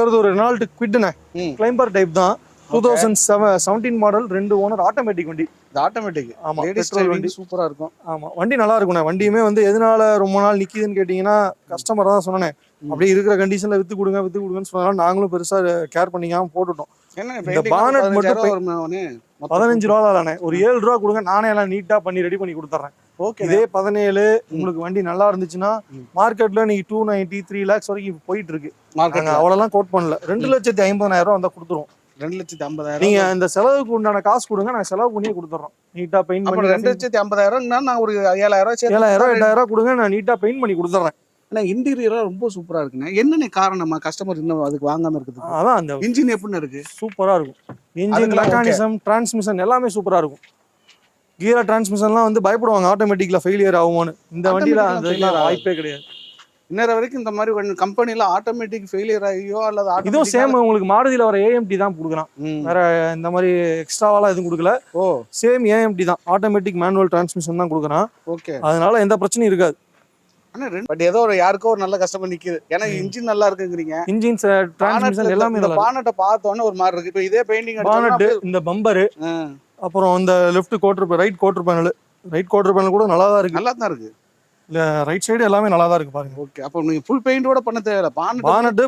ஒரு Reynold குவிட்ண்ணே, climber type தான். 2017 model, 2 owner, automatic வண்டி. ஆட்டோமேட்டிக். ஆமா, லேடிஸ் பெட்ரோல் வண்டி. சூப்பரா இருக்கும். ஆமா, வண்டி நல்லா இருக்குண்ணே. வண்டியுமே வந்து எதனால ரொம்ப நாள் நிக்குதுன்னு கேட்டீங்கன்னா, கஸ்டமர் தான் சொன்னேன். அப்படியே இருக்கிற கண்டிஷன்ல வித்து கொடுங்கன்னு சொன்னாலும் நாங்களும் பெருசா கேர் பண்ணிக்காம போட்டுட்டோம். இந்த பானட் மட்டும் 15 ரூபா தானே, ஒரு 7 ரூபா கொடுங்க, நானே எல்லாம் நீட்டா பண்ணி ரெடி பண்ணி கொடுத்துறேன். இதே 17 உங்களுக்கு வண்டி நல்லா இருந்துச்சுன்னா மார்க்கெட்ல நீங்க 290 3 lakhs வரைக்கும் போயிட்டு இருக்கு. அவ்வளவுலாம் கோட் பண்ணல. 2,50,000 வந்தா கொடுத்துருவோம். 2,50,000 நீங்க இந்த செலவுக்கு உண்டான காசு கொடுங்க, நான் செலவு பண்ணியே கொடுத்துறோம். நீட்டா பெயிண்ட் பண்ணி 2,50,000 நான் ஒரு 7,000 7,000 கொடுங்க, நான் நீட்டா பெயிண்ட் பண்ணி கொடுத்துறேன். ஆனா இன்டீரியரா ரொம்ப சூப்பரா இருக்குண்ணே. என்னென்ன காரணமா கஸ்டமர் இன்னும் அதுக்கு வாங்காம இருக்குது? அதான் அந்த இன்ஜின் எப்படின்னு இருக்கு? சூப்பரா இருக்கும். இன்ஜின், மெக்கானிசம், டிரான்ஸ்மிஷன் எல்லாமே சூப்பரா இருக்கும். கியர் டிரான்ஸ்மிஷன்லாம் வந்து பயப்படுவாங்க ஆட்டோமேட்டிக்ல ஃபெயிலியர் ஆகுமோன்னு. இந்த வண்டியில அதெல்லாம் வாய்ப்பே கிடையாது. இன்னொரு வரைக்கும் இந்த மாதிரி கம்பெனில ஆட்டோமேட்டிக் ஃபெயிலியர் ஆகியோ அல்லது இதுவும் சேம் உங்களுக்கு மாருதியில வர AMT தான் கொடுக்குறான். வேற இந்த மாதிரி எக்ஸ்ட்ராவாலாம் எதுவும் கொடுக்கல. சேம் AMT தான், ஆட்டோமேட்டிக் மேனுவல் டிரான்ஸ்மிஷன் தான் கொடுக்குறான். ஓகே, அதனால எந்த பிரச்சனையும் இருக்காது. பட் ஏதோ ஒரு யாருக்கோ ஒரு நல்ல கஸ்டமர் நிக்குது. ஏன்னா இன்ஜின் நல்லா இருக்குங்கிறீங்க. இன்ஜின், டிரான்ஸ்மிஷன் எல்லாமே நல்லா இருக்கு. பானட்டை பார்த்தோன்னே ஒரு மாதிரி இருக்கு. இப்போ இதே பெயிண்டிங் பானட், இந்த பம்பர், அப்புறம் இந்த லெஃப்ட் ரைட் குவார்டர் பேனல் கூட நல்லா தான் இருக்கு. நல்லா தான் இருக்கு. இல்ல ரைட் சைடு எல்லாமே நல்லா தான் இருக்கு பாருங்க. ஓகே, அப்போ நீங்க ஃபுல் பெயிண்டோட பண்ண தேவையில்ல. பானட்